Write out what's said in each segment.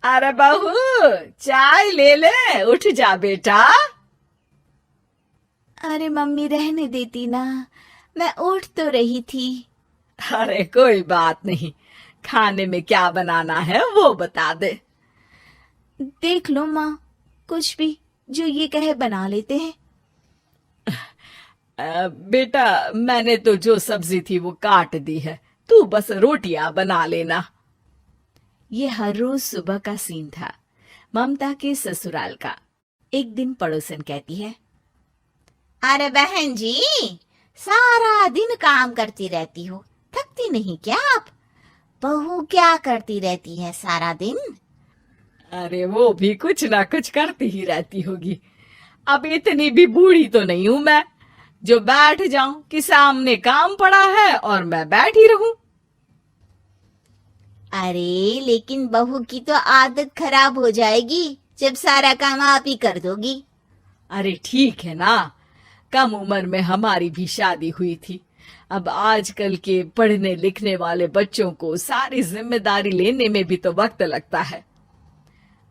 अरे बहू, चाय ले ले, उठ जा बेटा। अरे मम्मी रहने देती ना, मैं उठ तो रही थी। अरे कोई बात नहीं, खाने में क्या बनाना है वो बता दे। देख लो माँ, कुछ भी जो ये कहे बना लेते हैं। बेटा, मैंने तो जो सब्जी थी वो काट दी है, तू बस रोटियां बना लेना। ये हर रोज सुबह का सीन था ममता के ससुराल का। एक दिन पड़ोसन कहती है, अरे बहन जी, सारा दिन काम करती रहती हो, थकती नहीं क्या आप? बहू क्या करती रहती है सारा दिन? अरे वो भी कुछ ना कुछ करती ही रहती होगी। अब इतनी भी बूढ़ी तो नहीं हूं मैं जो बैठ जाऊं कि सामने काम पड़ा है और मैं बैठी रहूं। अरे लेकिन बहू की तो आदत खराब हो जाएगी जब सारा काम आप ही कर दोगी। अरे ठीक है ना, कम उम्र में हमारी भी शादी हुई थी। अब आजकल के पढ़ने लिखने वाले बच्चों को सारी जिम्मेदारी लेने में भी तो वक्त लगता है।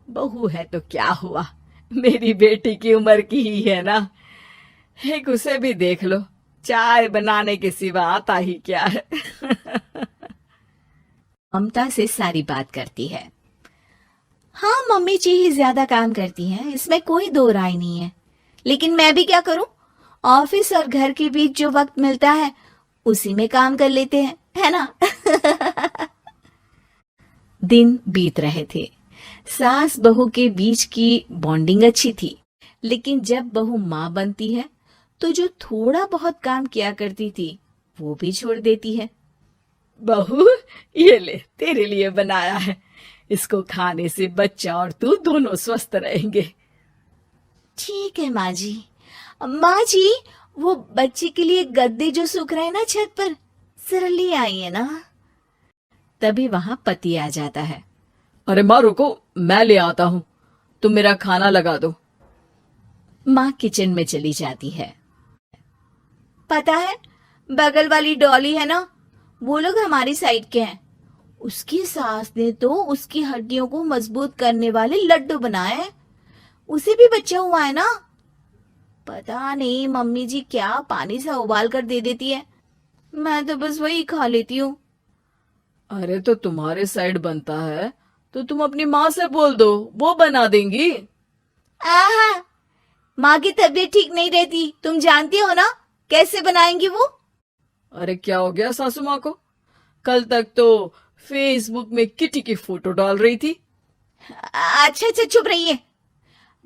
बहू है तो क्या हुआ, मेरी बेटी की उम्र की ही है ना। एक उसे भी देख लो, चाय बनाने के सिवा आता ही क्या है। ममता से सारी बात करती है। हाँ मम्मी जी ही ज्यादा काम करती हैं, इसमें कोई दो राय नहीं है। लेकिन मैं भी क्या करूं, ऑफिस और घर के बीच जो वक्त मिलता है उसी में काम कर लेते हैं, है ना? दिन बीत रहे थे। सास बहू के बीच की बॉन्डिंग अच्छी थी, लेकिन जब बहू माँ बनती है तो जो थोड़ा बहुत काम किया करती थी वो भी छोड़ देती है। बहू, ये ले तेरे लिए बनाया है, इसको खाने से बच्चा और तू दोनों स्वस्थ रहेंगे। ठीक है माँ जी। माँ जी, वो बच्चे के लिए गद्दे जो सूख रहे हैं ना छत पर, जरा ले आइए ना। तभी वहां पति आ जाता है। अरे माँ रुको, मैं ले आता हूँ, तुम मेरा खाना लगा दो। माँ किचन में चली जाती है। पता है, बगल वाली डॉली है ना, वो लोग हमारी साइड के हैं। उसकी सास ने तो उसकी हड्डियों को मजबूत करने वाले लड्डू बनाए हैं। उसे भी बच्चा हुआ है ना। पता नहीं मम्मी जी क्या पानी सा उबाल कर दे देती है, मैं तो बस वही खा लेती हूँ। अरे तो तुम्हारे साइड बनता है तो तुम अपनी माँ से बोल दो, वो बना देंगी। आहा, माँ की तबीयत ठीक नहीं रहती, तुम जानती हो ना, कैसे बनाएंगी वो? अरे क्या हो गया सासू माँ को? कल तक तो फेसबुक में किटी की फोटो डाल रही थी। अच्छा अच्छा चुप रहिए।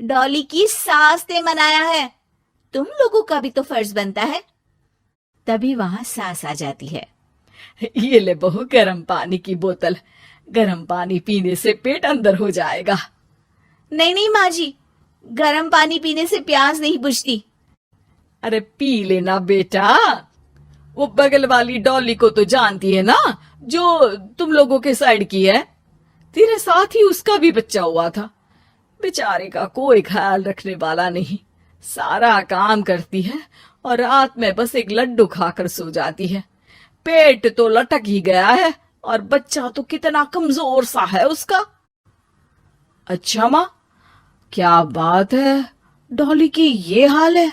डॉली की सास ने मनाया है, तुम लोगों का भी तो फर्ज बनता है। तभी वहां सास आ जाती है। ये ले बहू, गर्म पानी की बोतल, गर्म पानी पीने से पेट अंदर हो जाएगा। नहीं नहीं माँ जी, गर्म पानी पीने से प्यास नहीं बुझती। अरे पी लेना बेटा। वो बगल वाली डॉली को तो जानती है ना, जो तुम लोगों के साइड की है। तेरे साथ ही उसका भी बच्चा हुआ था। बेचारे का कोई ख्याल रखने वाला नहीं, सारा काम करती है और रात में बस एक लड्डू खाकर सो जाती है। पेट तो लटक ही गया है और बच्चा तो कितना कमजोर सा है उसका। अच्छा माँ, क्या बात है, डॉली की ये हाल है?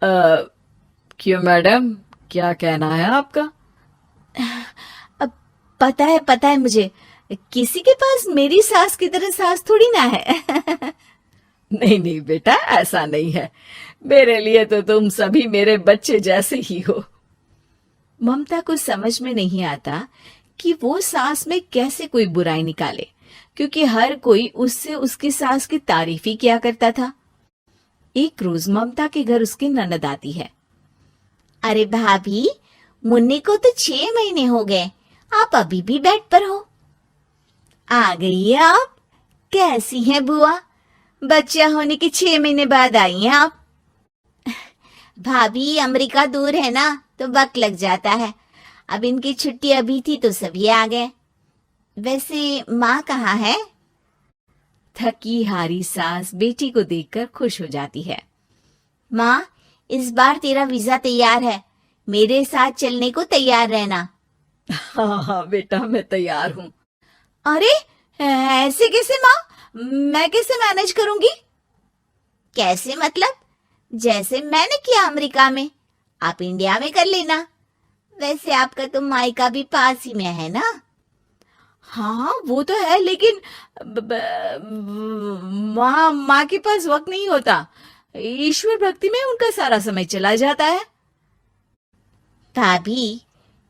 क्यों मैडम, क्या कहना है आपका? अब पता है मुझे, किसी के पास मेरी सास की तरह सास थोड़ी ना है। नहीं नहीं बेटा, ऐसा नहीं है, मेरे लिए तो तुम सभी मेरे बच्चे जैसे ही हो। ममता को समझ में नहीं आता कि वो सास में कैसे कोई बुराई निकाले, क्योंकि हर कोई उससे उसकी सास की तारीफ ही किया करता था। एक रोज ममता के घर उसकी ननद आती है। अरे भाभी, मुन्नी को तो 6 महीने हो गए, आप अभी भी बेड पर हो। आ गई है आप? कैसी हैं बुआ? बच्चा होने के 6 महीने बाद आई हैं आप? भाभी, अमेरिका दूर है ना, तो वक्त लग जाता है। अब इनकी छुट्टी अभी थी तो सभी आ गए। वैसे माँ कहाँ है? थकी हारी सास बेटी को देखकर खुश हो जाती है। माँ, इस बार तेरा वीजा तैयार है, मेरे साथ चलने को तैयार रहना। हाँ हाँ बेटा, मैं तैयार हूँ। अरे ऐसे कैसे माँ? मैं कैसे मैनेज करूंगी? कैसे मतलब? जैसे मैंने किया अमेरिका में, आप इंडिया में कर लेना। वैसे आपका तो मायका भी पास ही में है ना? हाँ वो तो है, लेकिन माँ माँ के पास वक्त नहीं होता। ईश्वर भक्ति में उनका सारा समय चला जाता है। भाभी,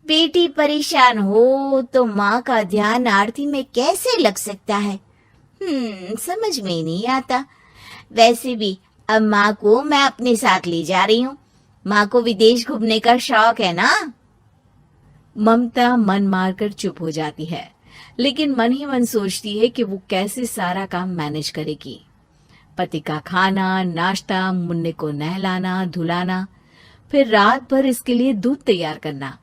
बेटी परेशान हो तो माँ का ध्यान आरती में कैसे लग सकता है? समझ में नहीं आता। वैसे भी अब माँ को मैं अपने साथ ले जा रही हूँ। माँ को विदेश घूमने का शौक है ना। ममता मन मारकर चुप हो जाती है, लेकिन मन ही मन सोचती है कि वो कैसे सारा काम मैनेज करेगी। पति का खाना, नाश्ता, मुन्ने को नहलाना धुलाना, फिर रात भर इसके लिए दूध तैयार करना।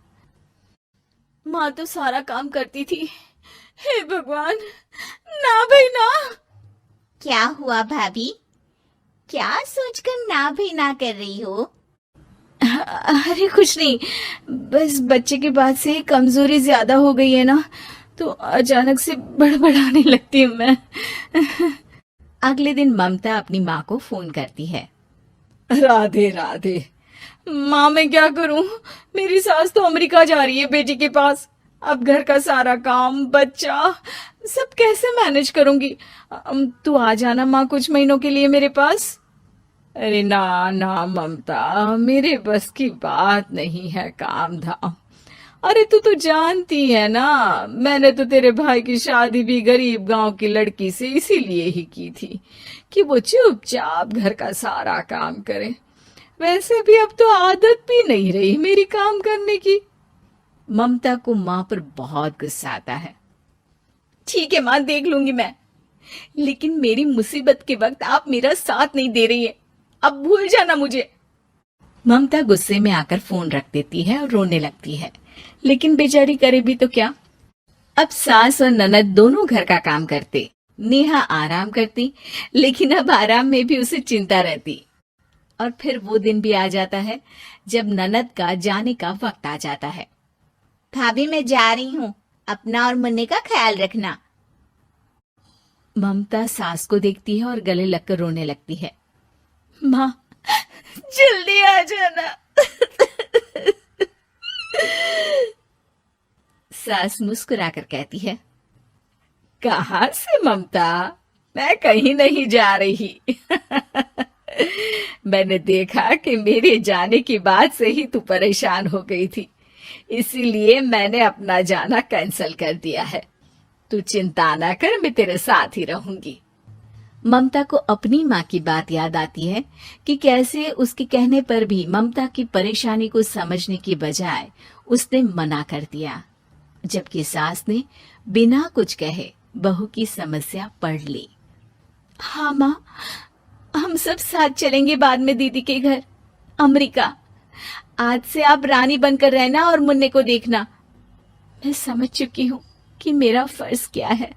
माँ तो सारा काम करती थी। हे भगवान, ना भाई ना। क्या हुआ भाभी? क्या सोचकर ना भी ना कर रही हो? अरे कुछ नहीं, बस बच्चे के बाद से कमजोरी ज्यादा हो गई है ना, तो अचानक से बड़बड़ाने लगती हूँ मैं। अगले दिन ममता अपनी माँ को फोन करती है। राधे राधे। माँ मैं क्या करूं, मेरी सास तो अमेरिका जा रही है बेटी के पास। अब घर का सारा काम, बच्चा, सब कैसे मैनेज करूंगी। तू आ जाना माँ कुछ महीनों के लिए मेरे पास। अरे ना ना ममता, मेरे बस की बात नहीं है काम धाम। अरे तू तो जानती है ना, मैंने तो तेरे भाई की शादी भी गरीब गांव की लड़की से इसीलिए ही की थी कि वो चुपचाप घर का सारा काम करे। वैसे भी अब तो आदत भी नहीं रही मेरी काम करने की। ममता को माँ पर बहुत गुस्सा आता है। ठीक है माँ, देख लूंगी मैं, लेकिन मेरी मुसीबत के वक्त आप मेरा साथ नहीं दे रही है। अब भूल जाना मुझे। ममता गुस्से में आकर फोन रख देती है और रोने लगती है, लेकिन बेचारी करे भी तो क्या। अब सास और ननद दोनों घर का काम करते, नेहा आराम करती, लेकिन अब आराम में भी उसे चिंता रहती। और फिर वो दिन भी आ जाता है जब ननद का जाने का वक्त आ जाता है। भाभी मैं जा रही हूँ, अपना और मुन्ने का ख्याल रखना। ममता सास को देखती है और गले लगकर रोने लगती है। माँ जल्दी आ जाना। सास मुस्कुराकर कहती है। कहाँ से ममता, मैं कहीं नहीं जा रही। मैंने देखा कि मेरे जाने की बात से ही तू परेशान हो गई थी, इसीलिए मैंने अपना जाना कैंसिल कर दिया है। तू चिंता ना कर, मैं तेरे साथ ही रहूंगी। ममता को अपनी माँ की बात याद आती है कि कैसे उसके कहने पर भी ममता की परेशानी को समझने की बजाय उसने मना कर दिया, जबकि सास ने बिना कुछ कहे बहू की समस्या पढ़ ली। हाँ माँ, हम सब साथ चलेंगे बाद में दीदी के घर अमेरिका। आज से आप रानी बनकर रहना और मुन्ने को देखना। मैं समझ चुकी हूँ कि मेरा फर्ज क्या है।